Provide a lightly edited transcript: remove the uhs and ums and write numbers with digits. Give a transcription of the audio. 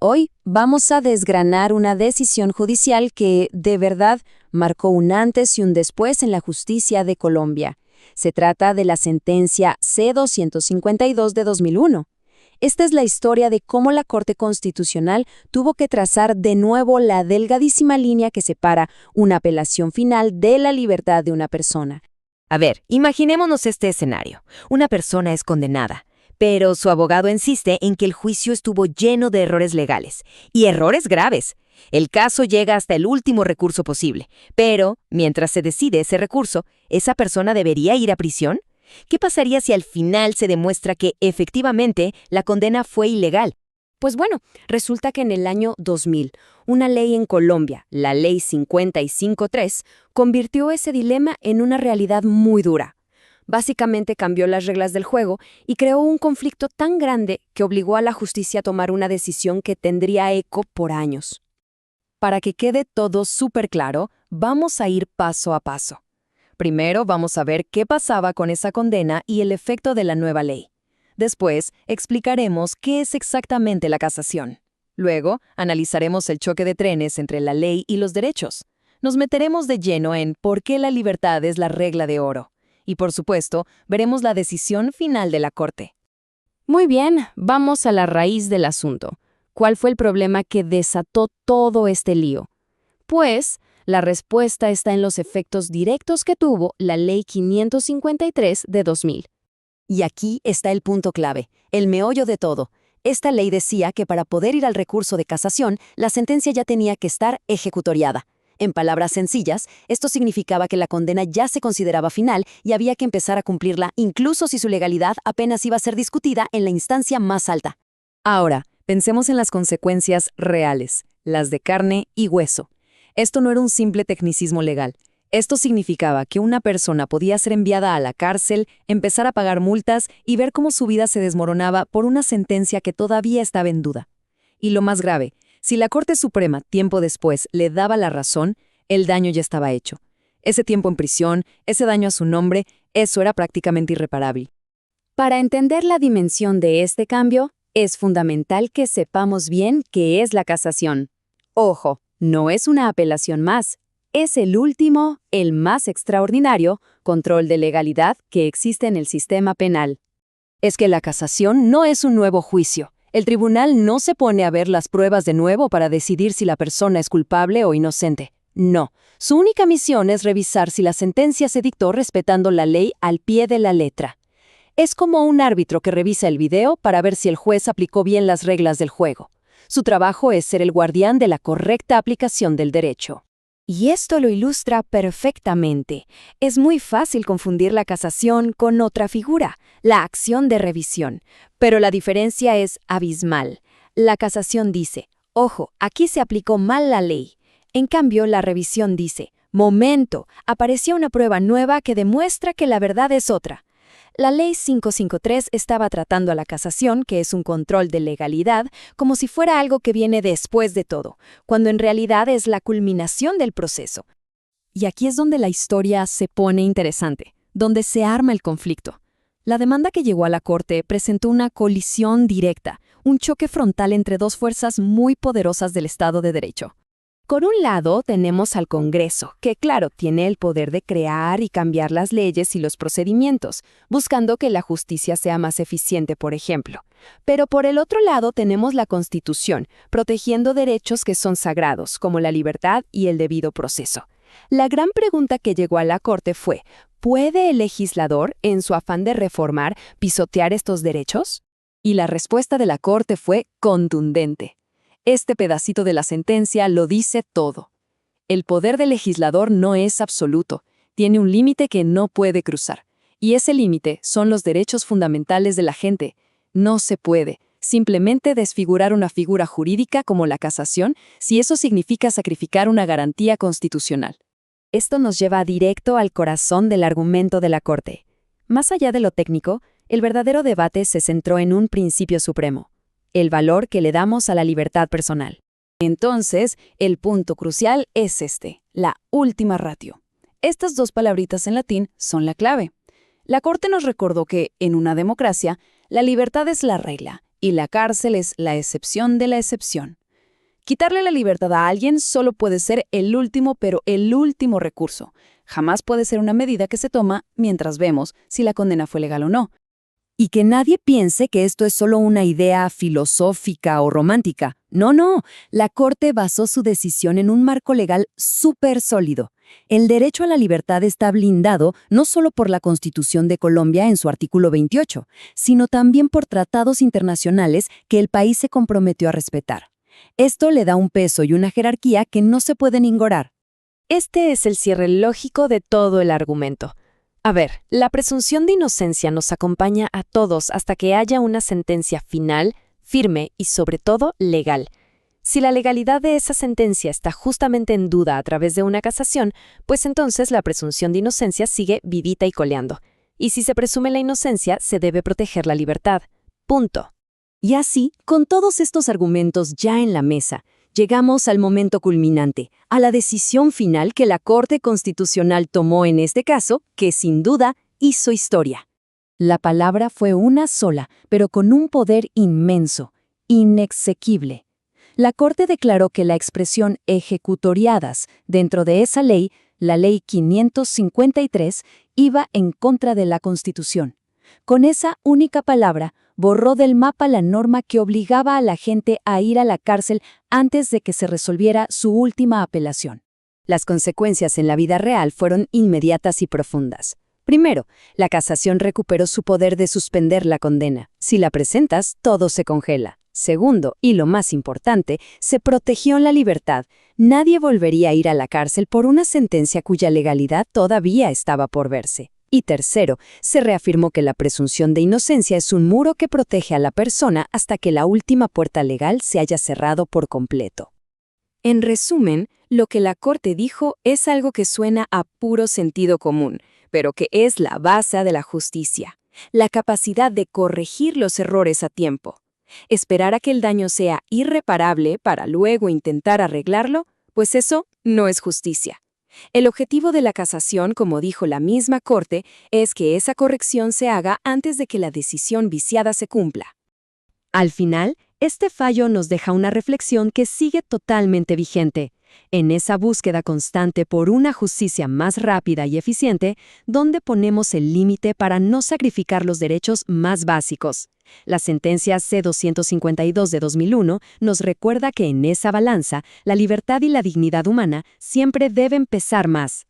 Hoy vamos a desgranar una decisión judicial que, de verdad, marcó un antes y un después en la justicia de Colombia. Se trata de la sentencia C-252 de 2001. Esta es la historia de cómo la Corte Constitucional tuvo que trazar de nuevo la delgadísima línea que separa una apelación final de la libertad de una persona. A ver, imaginémonos este escenario. Una persona es condenada, pero su abogado insiste en que el juicio estuvo lleno de errores legales, y errores graves. El caso llega hasta el último recurso posible, pero, mientras se decide ese recurso, ¿esa persona debería ir a prisión? ¿Qué pasaría si al final se demuestra que, efectivamente, la condena fue ilegal? Pues bueno, resulta que en el año 2000, una ley en Colombia, la Ley 55.3, convirtió ese dilema en una realidad muy dura. Básicamente cambió las reglas del juego y creó un conflicto tan grande que obligó a la justicia a tomar una decisión que tendría eco por años. Para que quede todo súper claro, vamos a ir paso a paso. Primero vamos a ver qué pasaba con esa condena y el efecto de la nueva ley. Después, explicaremos qué es exactamente la casación. Luego, analizaremos el choque de trenes entre la ley y los derechos. Nos meteremos de lleno en por qué la libertad es la regla de oro. Y, por supuesto, veremos la decisión final de la Corte. Muy bien, vamos a la raíz del asunto. ¿Cuál fue el problema que desató todo este lío? Pues, la respuesta está en los efectos directos que tuvo la Ley 553 de 2000. Y aquí está el punto clave, el meollo de todo. Esta ley decía que para poder ir al recurso de casación, la sentencia ya tenía que estar ejecutoriada. En palabras sencillas, esto significaba que la condena ya se consideraba final y había que empezar a cumplirla incluso si su legalidad apenas iba a ser discutida en la instancia más alta. Ahora, pensemos en las consecuencias reales, las de carne y hueso. Esto no era un simple tecnicismo legal. Esto significaba que una persona podía ser enviada a la cárcel, empezar a pagar multas y ver cómo su vida se desmoronaba por una sentencia que todavía estaba en duda. Y lo más grave, si la Corte Suprema, tiempo después, le daba la razón, el daño ya estaba hecho. Ese tiempo en prisión, ese daño a su nombre, eso era prácticamente irreparable. Para entender la dimensión de este cambio, es fundamental que sepamos bien qué es la casación. Ojo, no es una apelación más. Es el último, el más extraordinario, control de legalidad que existe en el sistema penal. Es que la casación no es un nuevo juicio. El tribunal no se pone a ver las pruebas de nuevo para decidir si la persona es culpable o inocente. No, su única misión es revisar si la sentencia se dictó respetando la ley al pie de la letra. Es como un árbitro que revisa el video para ver si el juez aplicó bien las reglas del juego. Su trabajo es ser el guardián de la correcta aplicación del derecho. Y esto lo ilustra perfectamente. Es muy fácil confundir la casación con otra figura, la acción de revisión. Pero la diferencia es abismal. La casación dice, ojo, aquí se aplicó mal la ley. En cambio, la revisión dice, momento, apareció una prueba nueva que demuestra que la verdad es otra. La Ley 553 estaba tratando a la casación, que es un control de legalidad, como si fuera algo que viene después de todo, cuando en realidad es la culminación del proceso. Y aquí es donde la historia se pone interesante, donde se arma el conflicto. La demanda que llegó a la Corte presentó una colisión directa, un choque frontal entre dos fuerzas muy poderosas del Estado de Derecho. Por un lado, tenemos al Congreso, que claro, tiene el poder de crear y cambiar las leyes y los procedimientos, buscando que la justicia sea más eficiente, por ejemplo. Pero por el otro lado tenemos la Constitución, protegiendo derechos que son sagrados, como la libertad y el debido proceso. La gran pregunta que llegó a la Corte fue, ¿puede el legislador, en su afán de reformar, pisotear estos derechos? Y la respuesta de la Corte fue contundente. Este pedacito de la sentencia lo dice todo. El poder del legislador no es absoluto, tiene un límite que no puede cruzar. Y ese límite son los derechos fundamentales de la gente. No se puede simplemente desfigurar una figura jurídica como la casación si eso significa sacrificar una garantía constitucional. Esto nos lleva directo al corazón del argumento de la Corte. Más allá de lo técnico, el verdadero debate se centró en un principio supremo: el valor que le damos a la libertad personal. Entonces, el punto crucial es la última ratio. Estas dos palabritas en latín son la clave. La Corte nos recordó que, en una democracia, la libertad es la regla y la cárcel es la excepción de la excepción. Quitarle la libertad a alguien solo puede ser el último, pero el último recurso. Jamás puede ser una medida que se toma mientras vemos si la condena fue legal o no. Y que nadie piense que esto es solo una idea filosófica o romántica. No, la Corte basó su decisión en un marco legal súper sólido. El derecho a la libertad está blindado no solo por la Constitución de Colombia en su artículo 28, sino también por tratados internacionales que el país se comprometió a respetar. Esto le da un peso y una jerarquía que no se pueden ignorar. Este es el cierre lógico de todo el argumento. A ver, la presunción de inocencia nos acompaña a todos hasta que haya una sentencia final, firme y sobre todo legal. Si la legalidad de esa sentencia está justamente en duda a través de una casación, pues entonces la presunción de inocencia sigue vivita y coleando. Y si se presume la inocencia, se debe proteger la libertad. Punto. Y así, con todos estos argumentos ya en la mesa, llegamos al momento culminante, a la decisión final que la Corte Constitucional tomó en este caso, que sin duda hizo historia. La palabra fue una sola, pero con un poder inmenso, inexequible. La Corte declaró que la expresión ejecutoriadas dentro de esa ley, la Ley 553, iba en contra de la Constitución. Con esa única palabra, borró del mapa la norma que obligaba a la gente a ir a la cárcel antes de que se resolviera su última apelación. Las consecuencias en la vida real fueron inmediatas y profundas. Primero, la casación recuperó su poder de suspender la condena. Si la presentas, todo se congela. Segundo, y lo más importante, se protegió la libertad. Nadie volvería a ir a la cárcel por una sentencia cuya legalidad todavía estaba por verse. Y tercero, se reafirmó que la presunción de inocencia es un muro que protege a la persona hasta que la última puerta legal se haya cerrado por completo. En resumen, lo que la Corte dijo es algo que suena a puro sentido común, pero que es la base de la justicia, la capacidad de corregir los errores a tiempo. Esperar a que el daño sea irreparable para luego intentar arreglarlo, pues eso no es justicia. El objetivo de la casación, como dijo la misma Corte, es que esa corrección se haga antes de que la decisión viciada se cumpla. Al final, este fallo nos deja una reflexión que sigue totalmente vigente. En esa búsqueda constante por una justicia más rápida y eficiente, ¿dónde ponemos el límite para no sacrificar los derechos más básicos? La sentencia C-252 de 2001 nos recuerda que en esa balanza, la libertad y la dignidad humana siempre deben pesar más.